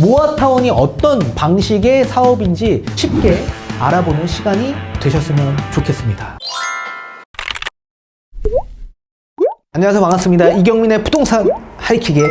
모아타운이 어떤 방식의 사업인지 쉽게 알아보는 시간이 되셨으면 좋겠습니다. 안녕하세요. 반갑습니다. 이경민의 부동산 하이킥의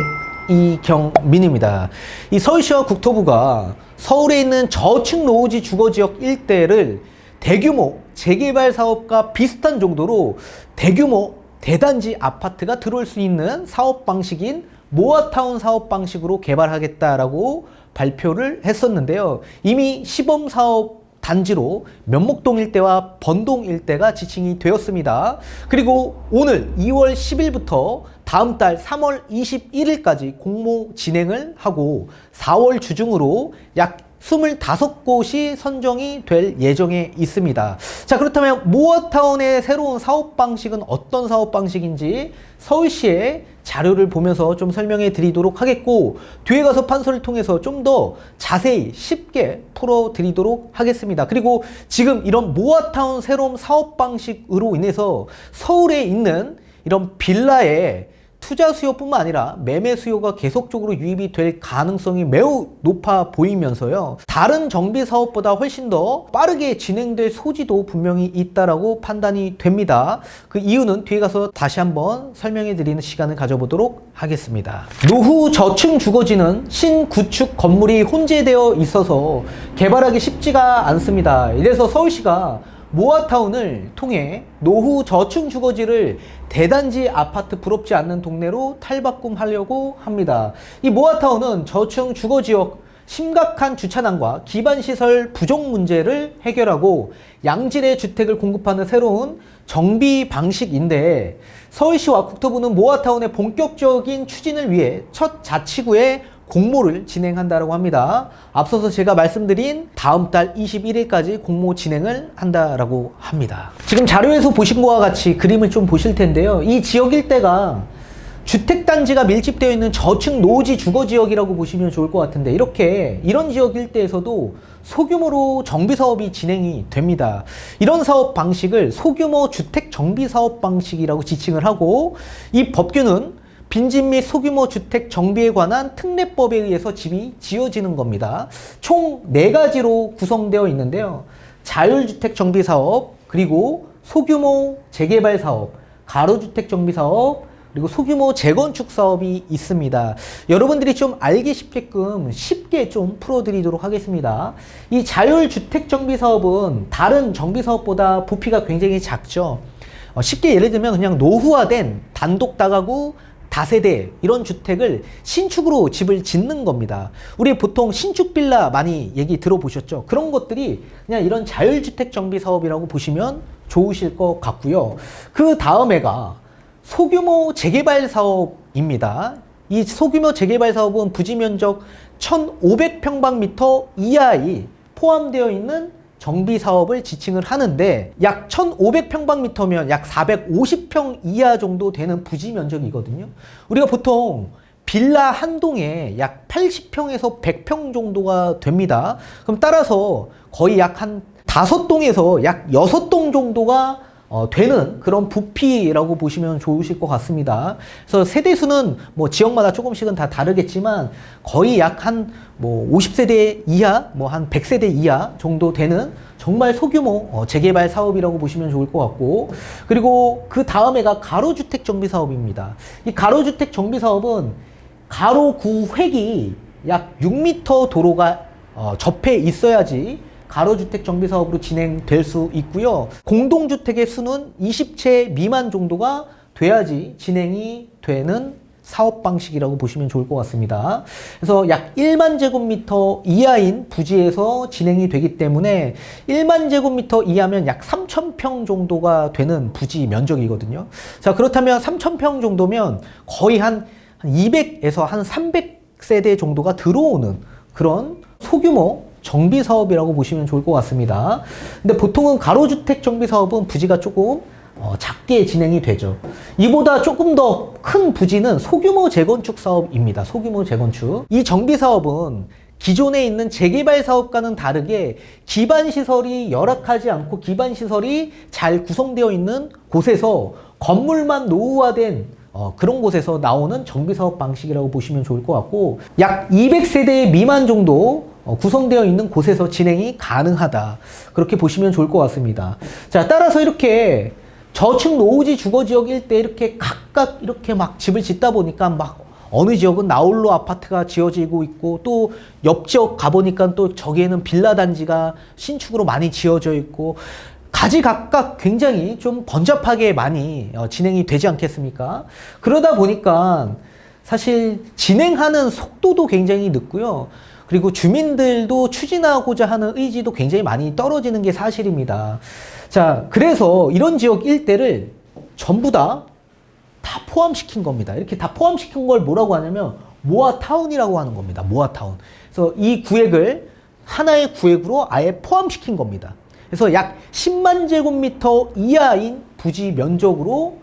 이경민입니다. 이 서울시와 국토부가 서울에 있는 저층 노후지 주거지역 일대를 대규모 재개발 사업과 비슷한 정도로 대규모 대단지 아파트가 들어올 수 있는 사업 방식인 모아타운 사업 방식으로 개발하겠다라고 발표를 했었는데요. 이미 시범 사업 단지로 면목동 일대와 번동 일대가 지칭이 되었습니다. 그리고 오늘 2월 10일부터 다음 달 3월 21일까지 공모 진행을 하고 4월 중으로 약 25곳이 선정이 될 예정에 있습니다. 자, 그렇다면 모아타운의 새로운 사업 방식은 어떤 사업 방식인지 서울시의 자료를 보면서 좀 설명해 드리도록 하겠고, 뒤에 가서 판서를 통해서 좀 더 자세히 쉽게 풀어 드리도록 하겠습니다. 그리고 지금 이런 모아타운 새로운 사업 방식으로 인해서 서울에 있는 이런 빌라의 투자 수요뿐만 아니라 매매 수요가 계속적으로 유입이 될 가능성이 매우 높아 보이면서요. 다른 정비 사업보다 훨씬 더 빠르게 진행될 소지도 분명히 있다라고 판단이 됩니다. 그 이유는 뒤에 가서 다시 한번 설명해 드리는 시간을 가져보도록 하겠습니다. 노후 저층 주거지는 신구축 건물이 혼재되어 있어서 개발하기 쉽지가 않습니다. 이래서 서울시가 모아타운을 통해 노후 저층 주거지를 대단지 아파트 부럽지 않는 동네로 탈바꿈하려고 합니다. 이 모아타운은 저층 주거지역 심각한 주차난과 기반시설 부족 문제를 해결하고 양질의 주택을 공급하는 새로운 정비 방식인데, 서울시와 국토부는 모아타운의 본격적인 추진을 위해 첫 자치구에 공모를 진행한다고 합니다. 앞서서 제가 말씀드린 다음 달 21일까지 공모 진행을 한다라고 합니다. 지금 자료에서 보신 것과 같이 그림을 좀 보실 텐데요. 이 지역 일대가 주택단지가 밀집되어 있는 저층 노지 주거지역이라고 보시면 좋을 것 같은데, 이런 지역 일대에서도 소규모로 정비사업이 진행이 됩니다. 이런 사업 방식을 소규모 주택 정비사업 방식이라고 지칭을 하고, 이 법규는 빈집 및 소규모 주택 정비에 관한 특례법에 의해서 집이 지어지는 겁니다. 총 4가지로 구성되어 있는데요. 자율주택 정비 사업, 그리고 소규모 재개발 사업, 가로주택 정비 사업, 그리고 소규모 재건축 사업이 있습니다. 여러분들이 좀 알기 쉽게끔 쉽게 좀 풀어드리도록 하겠습니다. 이 자율주택 정비 사업은 다른 정비 사업보다 부피가 굉장히 작죠. 쉽게 예를 들면 그냥 노후화된 단독 다가구 다세대 이런 주택을 신축으로 집을 짓는 겁니다. 우리 보통 신축 빌라 많이 얘기 들어보셨죠? 그런 것들이 그냥 이런 자율주택 정비 사업이라고 보시면 좋으실 것 같고요. 그 다음에가 소규모 재개발 사업입니다. 이 소규모 재개발 사업은 부지 면적 1,500평방미터 이하에 포함되어 있는 정비 사업을 지칭을 하는데, 약 1,500평방미터면 약 450평 이하 정도 되는 부지 면적이거든요. 우리가 보통 빌라 한 동에 약 80평에서 100평 정도가 됩니다. 그럼 따라서 거의 약 한 5동에서 약 6동 정도가 되는 그런 부피라고 보시면 좋으실 것 같습니다. 그래서 세대수는 뭐 지역마다 조금씩은 다 다르겠지만 거의 약 한 뭐 50세대 이하, 뭐 한 100세대 이하 정도 되는 정말 소규모 재개발 사업이라고 보시면 좋을 것 같고, 그리고 그 다음에가 가로주택 정비 사업입니다. 이 가로주택 정비 사업은 가로 구획이 약 6m 도로가 접해 있어야지 가로주택 정비 사업으로 진행될 수 있고요. 공동주택의 수는 20채 미만 정도가 돼야지 진행이 되는 사업 방식이라고 보시면 좋을 것 같습니다. 그래서 약 1만 제곱미터 이하인 부지에서 진행이 되기 때문에 1만 제곱미터 이하면 약 3,000평 정도가 되는 부지 면적이거든요. 자, 그렇다면 3,000평 정도면 거의 한 200에서 한 300세대 정도가 들어오는 그런 소규모 정비 사업이라고 보시면 좋을 것 같습니다. 근데 보통은 가로주택 정비 사업은 부지가 조금 작게 진행이 되죠. 이보다 조금 더 큰 부지는 소규모 재건축 사업입니다. 소규모 재건축. 이 정비 사업은 기존에 있는 재개발 사업과는 다르게 기반시설이 열악하지 않고 기반시설이 잘 구성되어 있는 곳에서 건물만 노후화된 그런 곳에서 나오는 정비사업 방식이라고 보시면 좋을 것 같고, 약 200세대 미만 정도 구성되어 있는 곳에서 진행이 가능하다, 그렇게 보시면 좋을 것 같습니다. 자, 따라서 이렇게 저층 노후지 주거지역 일대 이렇게 각각 이렇게 막 집을 짓다 보니까 막 어느 지역은 나홀로 아파트가 지어지고 있고, 또 옆 지역 가보니까 또 저기에는 빌라 단지가 신축으로 많이 지어져 있고, 가지각각 굉장히 좀 번잡하게 많이 진행이 되지 않겠습니까? 그러다 보니까 사실 진행하는 속도도 굉장히 늦고요. 그리고 주민들도 추진하고자 하는 의지도 굉장히 많이 떨어지는 게 사실입니다. 자, 그래서 이런 지역 일대를 전부 다 포함시킨 겁니다. 이렇게 다 포함시킨 걸 뭐라고 하냐면 모아타운이라고 하는 겁니다. 모아타운. 그래서 이 구획을 하나의 구획으로 아예 포함시킨 겁니다. 그래서 약 10만 제곱미터 이하인 부지 면적으로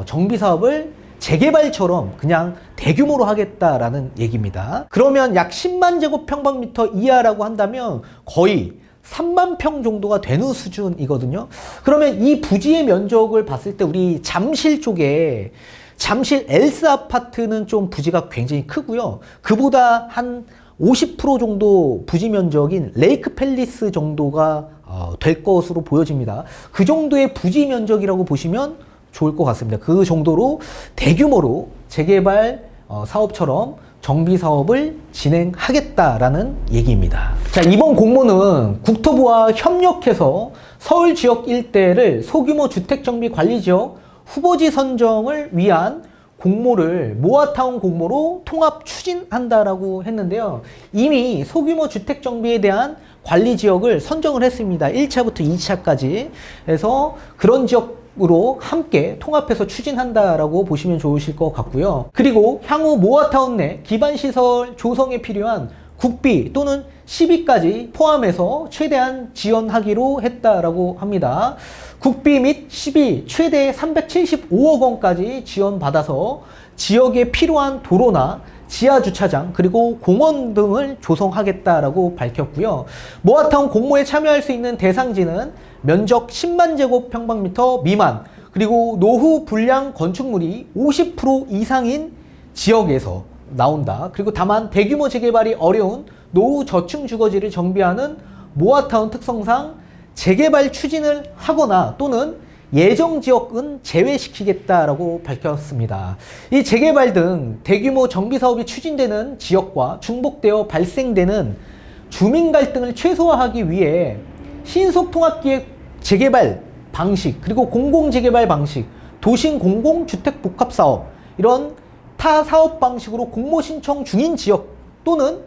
정비사업을 재개발처럼 그냥 대규모로 하겠다라는 얘기입니다. 그러면 약 10만 제곱평방미터 이하라고 한다면 거의 3만 평 정도가 되는 수준이거든요. 그러면 이 부지의 면적을 봤을 때 우리 잠실 쪽에 잠실 엘스 아파트는 좀 부지가 굉장히 크고요. 그보다 한 50% 정도 부지 면적인 레이크 팰리스 정도가 될 것으로 보여집니다. 그 정도의 부지 면적이라고 보시면 좋을 것 같습니다. 그 정도로 대규모로 재개발 사업처럼 정비 사업을 진행하겠다라는 얘기입니다. 자, 이번 공모는 국토부와 협력해서 서울 지역 일대를 소규모 주택정비 관리지역 후보지 선정을 위한 공모를 모아타운 공모로 통합 추진한다라고 했는데요. 이미 소규모 주택 정비에 대한 관리 지역을 선정을 했습니다. 1차부터 2차까지. 그래서 그런 지역으로 함께 통합해서 추진한다라고 보시면 좋으실 것 같고요. 그리고 향후 모아타운 내 기반시설 조성에 필요한 국비 또는 시비까지 포함해서 최대한 지원하기로 했다라고 합니다. 국비 및 시비 최대 375억 원까지 지원받아서 지역에 필요한 도로나 지하주차장 그리고 공원 등을 조성하겠다라고 밝혔고요. 모아타운 공모에 참여할 수 있는 대상지는 면적 10만 제곱평방미터 미만 그리고 노후 불량 건축물이 50% 이상인 지역에서 나온다. 그리고 다만 대규모 재개발이 어려운 노후 저층 주거지를 정비하는 모아타운 특성상 재개발 추진을 하거나 또는 예정 지역은 제외시키겠다라고 밝혔습니다. 이 재개발 등 대규모 정비 사업이 추진되는 지역과 중복되어 발생되는 주민 갈등을 최소화하기 위해 신속 통합기획 재개발 방식 그리고 공공 재개발 방식, 도심 공공주택 복합 사업 이런 타 사업 방식으로 공모 신청 중인 지역 또는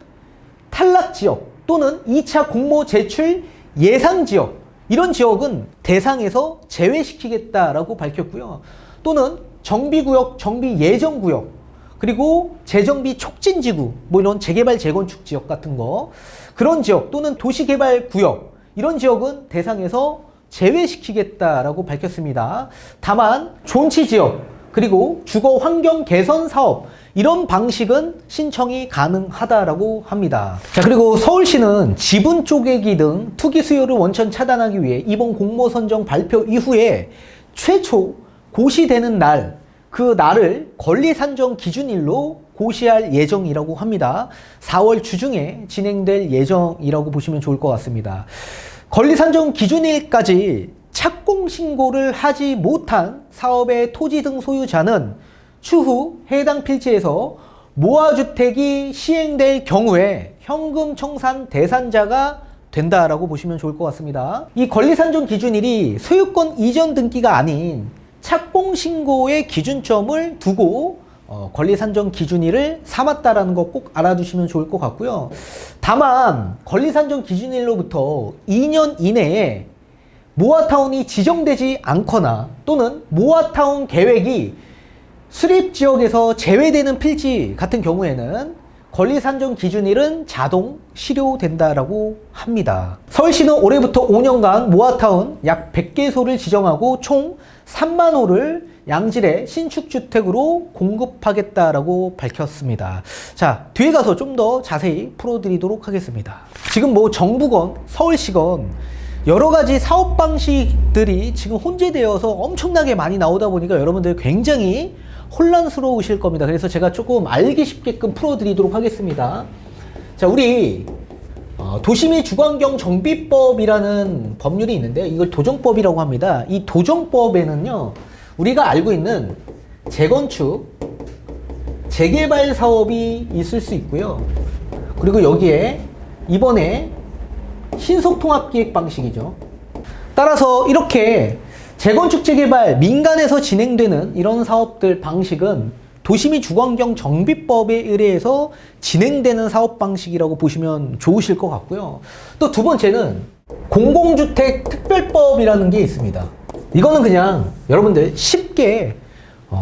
탈락 지역 또는 2차 공모 제출 예상 지역 이런 지역은 대상에서 제외시키겠다라고 밝혔고요. 또는 정비구역, 정비예정구역 그리고 재정비 촉진지구 뭐 이런 재개발 재건축 지역 같은 거 그런 지역 또는 도시개발구역 이런 지역은 대상에서 제외시키겠다라고 밝혔습니다. 다만 존치지역 그리고 주거 환경 개선 사업 이런 방식은 신청이 가능하다라고 합니다. 자, 그리고 서울시는 지분 쪼개기 등 투기 수요를 원천 차단하기 위해 이번 공모 선정 발표 이후에 최초 고시되는 날, 그 날을 권리 산정 기준일로 고시할 예정이라고 합니다. 4월 주중에 진행될 예정이라고 보시면 좋을 것 같습니다. 권리 산정 기준일까지 착공 신고를 하지 못한 사업의 토지 등 소유자는 추후 해당 필지에서 모아주택이 시행될 경우에 현금 청산 대상자가 된다라고 보시면 좋을 것 같습니다. 이 권리산정 기준일이 소유권 이전 등기가 아닌 착공 신고의 기준점을 두고 권리산정 기준일을 삼았다라는 거 꼭 알아두시면 좋을 것 같고요. 다만 권리산정 기준일로부터 2년 이내에 모아타운이 지정되지 않거나 또는 모아타운 계획이 수립지역에서 제외되는 필지 같은 경우에는 권리산정 기준일은 자동 실효된다라고 합니다. 서울시는 올해부터 5년간 모아타운 약 100개소를 지정하고 총 3만 호를 양질의 신축주택으로 공급하겠다라고 밝혔습니다. 자, 뒤에 가서 좀 더 자세히 풀어드리도록 하겠습니다. 지금 뭐 정부건 서울시건 여러 가지 사업 방식들이 지금 혼재되어서 엄청나게 많이 나오다 보니까 여러분들 굉장히 혼란스러우실 겁니다. 그래서 제가 조금 알기 쉽게끔 풀어드리도록 하겠습니다. 자, 우리 도시및 주거환경 정비법이라는 법률이 있는데 이걸 도정법이라고 합니다. 이 도정법에는요, 우리가 알고 있는 재건축, 재개발 사업이 있을 수 있고요. 그리고 여기에 이번에 신속통합기획 방식이죠. 따라서 이렇게 재건축, 재개발, 민간에서 진행되는 이런 사업들 방식은 도시및 주거환경 정비법에 의뢰해서 진행되는 사업 방식이라고 보시면 좋으실 것 같고요. 또 두 번째는 공공주택 특별법이라는 게 있습니다. 이거는 그냥 여러분들 쉽게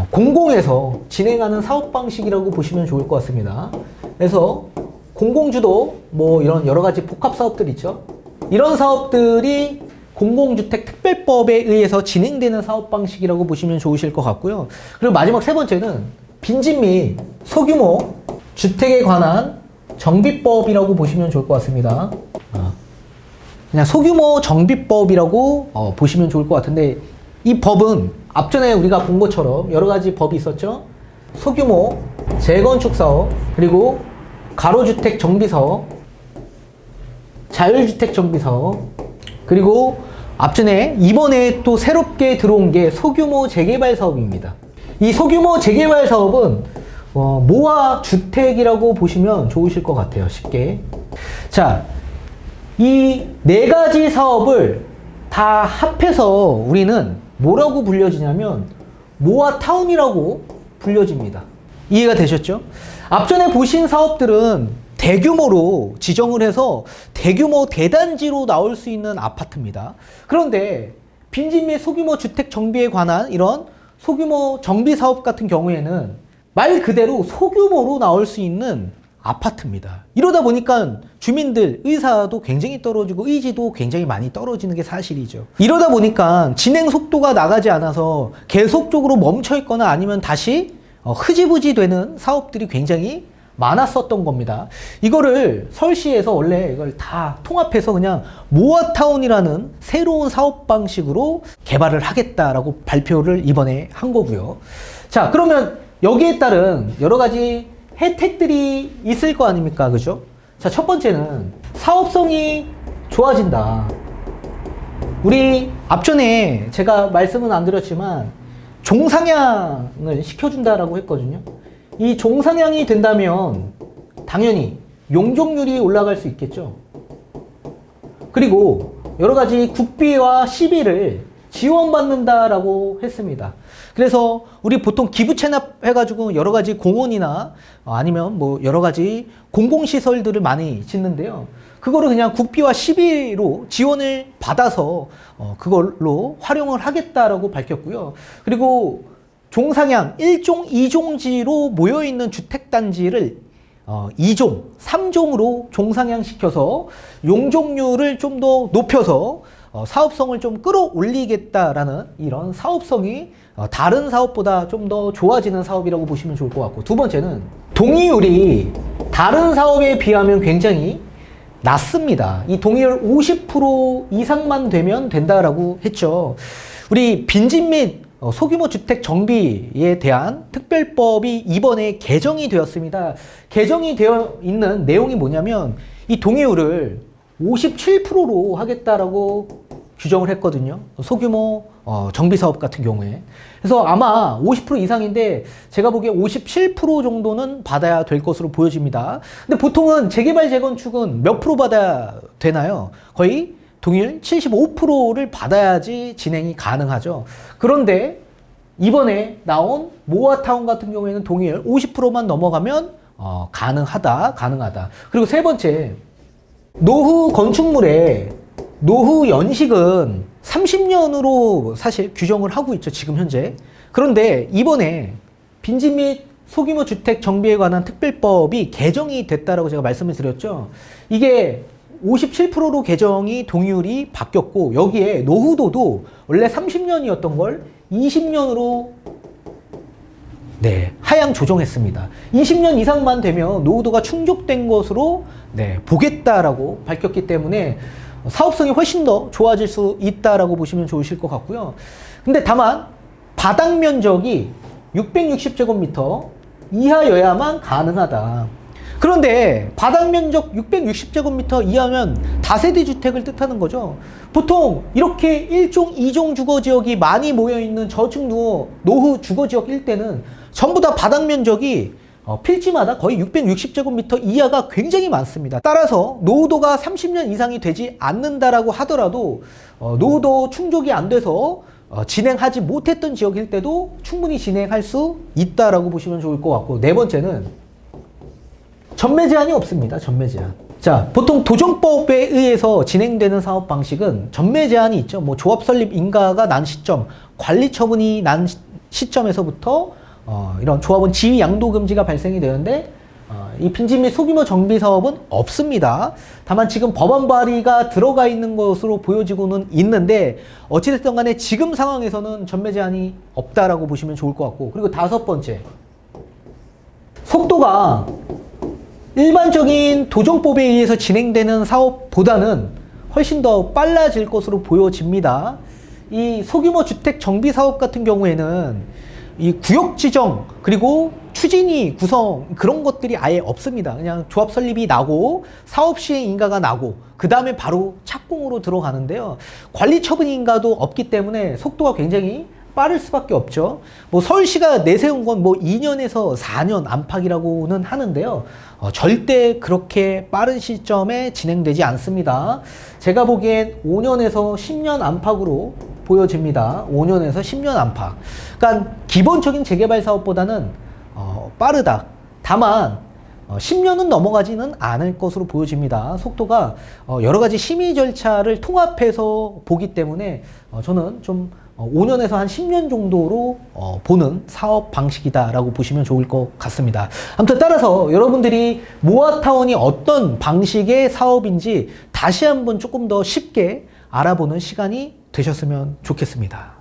공공에서 진행하는 사업 방식이라고 보시면 좋을 것 같습니다. 그래서 공공주도 뭐 이런 여러 가지 복합 사업들 있죠. 이런 사업들이 공공주택 특별법에 의해서 진행되는 사업 방식이라고 보시면 좋으실 것 같고요. 그리고 마지막 세 번째는 빈집 및 소규모 주택에 관한 정비법이라고 보시면 좋을 것 같습니다. 그냥 소규모 정비법이라고 보시면 좋을 것 같은데, 이 법은 앞전에 우리가 본 것처럼 여러 가지 법이 있었죠. 소규모 재건축 사업, 그리고 가로주택 정비 사업, 자율주택 정비 사업, 그리고 앞전에 이번에 또 새롭게 들어온 게 소규모 재개발 사업입니다. 이 소규모 재개발 사업은 모아 주택이라고 보시면 좋으실 것 같아요. 쉽게. 자, 이 네 가지 사업을 다 합해서 우리는 뭐라고 불려지냐면 모아타운이라고 불려집니다. 이해가 되셨죠? 앞전에 보신 사업들은 대규모로 지정을 해서 대규모 대단지로 나올 수 있는 아파트입니다. 그런데 빈집 및 소규모 주택 정비에 관한 이런 소규모 정비 사업 같은 경우에는 말 그대로 소규모로 나올 수 있는 아파트입니다. 이러다 보니까 주민들 의사도 굉장히 떨어지고 의지도 굉장히 많이 떨어지는 게 사실이죠. 이러다 보니까 진행 속도가 나가지 않아서 계속적으로 멈춰 있거나 아니면 다시 흐지부지 되는 사업들이 굉장히 많았었던 겁니다. 이거를 서울시에서 원래 이걸 다 통합해서 그냥 모아타운이라는 새로운 사업 방식으로 개발을 하겠다라고 발표를 이번에 한 거고요. 자, 그러면 여기에 따른 여러 가지 혜택들이 있을 거 아닙니까? 그죠? 자, 첫 번째는 사업성이 좋아진다. 우리 앞전에 제가 말씀은 안 드렸지만 종상향을 시켜준다라고 했거든요. 이 종상향이 된다면 당연히 용적률이 올라갈 수 있겠죠. 그리고 여러 가지 국비와 시비를 지원받는다라고 했습니다. 그래서 우리 보통 기부 체납해가지고 여러 가지 공원이나 아니면 뭐 여러 가지 공공시설들을 많이 짓는데요. 그거를 그냥 국비와 시비로 지원을 받아서 그걸로 활용을 하겠다라고 밝혔고요. 그리고 종상향 1종, 2종지로 모여있는 주택단지를 2종, 3종으로 종상향 시켜서 용적률을 좀 더 높여서 사업성을 좀 끌어올리겠다라는 이런 사업성이 다른 사업보다 좀 더 좋아지는 사업이라고 보시면 좋을 것 같고, 두 번째는 동의율이 다른 사업에 비하면 굉장히 낮습니다. 이 동의율 50% 이상만 되면 된다라고 했죠. 우리 빈집 및 소규모 주택 정비에 대한 특별법이 이번에 개정이 되었습니다. 개정이 되어 있는 내용이 뭐냐면 이 동의율을 57%로 하겠다라고 규정을 했거든요. 소규모 정비사업 같은 경우에. 그래서 아마 50% 이상인데 제가 보기에 57% 정도는 받아야 될 것으로 보여집니다. 근데 보통은 재개발 재건축은 몇 프로 받아야 되나요? 거의 동의율 75%를 받아야지 진행이 가능하죠. 그런데 이번에 나온 모아타운 같은 경우에는 동의율 50%만 넘어가면 가능하다. 그리고 세 번째, 노후 건축물의 노후 연식은 30년으로 사실 규정을 하고 있죠, 지금 현재. 그런데 이번에 빈집 및 소규모 주택 정비에 관한 특별법이 개정이 됐다라고 제가 말씀을 드렸죠. 이게 57%로 개정이 동의율이 바뀌었고, 여기에 노후도도 원래 30년이었던 걸 20년으로 하향 조정했습니다. 20년 이상만 되면 노후도가 충족된 것으로 보겠다라고 밝혔기 때문에 사업성이 훨씬 더 좋아질 수 있다라고 보시면 좋으실 것 같고요. 근데 다만 바닥 면적이 660제곱미터 이하여야만 가능하다. 그런데 바닥 면적 660제곱미터 이하면 다세대 주택을 뜻하는 거죠. 보통 이렇게 1종, 2종 주거지역이 많이 모여있는 저층 노후 주거지역 일대는 전부 다 바닥 면적이 필지마다 거의 660제곱미터 이하가 굉장히 많습니다. 따라서 노후도가 30년 이상이 되지 않는다라고 하더라도 노후도 충족이 안 돼서 진행하지 못했던 지역일 때도 충분히 진행할 수 있다라고 보시면 좋을 것 같고, 네 번째는 전매 제한이 없습니다. 전매 제한. 자, 보통 도정법에 의해서 진행되는 사업 방식은 전매 제한이 있죠. 뭐 조합 설립 인가가 난 시점, 관리 처분이 난 시점에서부터 이런 조합원 지위 양도 금지가 발생이 되는데 이 빈집 및 소규모 정비 사업은 없습니다. 다만 지금 법안 발의가 들어가 있는 것으로 보여지고는 있는데 어찌됐든 간에 지금 상황에서는 전매 제한이 없다라고 보시면 좋을 것 같고, 그리고 다섯 번째, 속도가 일반적인 도정법에 의해서 진행되는 사업보다는 훨씬 더 빨라질 것으로 보여집니다. 이 소규모 주택 정비 사업 같은 경우에는 이 구역 지정 그리고 추진위 구성 그런 것들이 아예 없습니다. 그냥 조합 설립이 나고 사업 시행 인가가 나고 그 다음에 바로 착공으로 들어가는데요. 관리 처분 인가도 없기 때문에 속도가 굉장히 빠를 수밖에 없죠. 뭐 서울시가 내세운 건 뭐 2년에서 4년 안팎이라고는 하는데요. 절대 그렇게 빠른 시점에 진행되지 않습니다. 제가 보기엔 5년에서 10년 안팎으로 보여집니다. 5년에서 10년 안팎. 그러니까 기본적인 재개발 사업보다는 빠르다. 다만 10년은 넘어가지는 않을 것으로 보여집니다. 속도가 여러 가지 심의 절차를 통합해서 보기 때문에 저는 좀 5년에서 한 10년 정도로 보는 사업 방식이다라고 보시면 좋을 것 같습니다. 아무튼 따라서 여러분들이 모아타운이 어떤 방식의 사업인지 다시 한번 조금 더 쉽게 알아보는 시간이 되셨으면 좋겠습니다.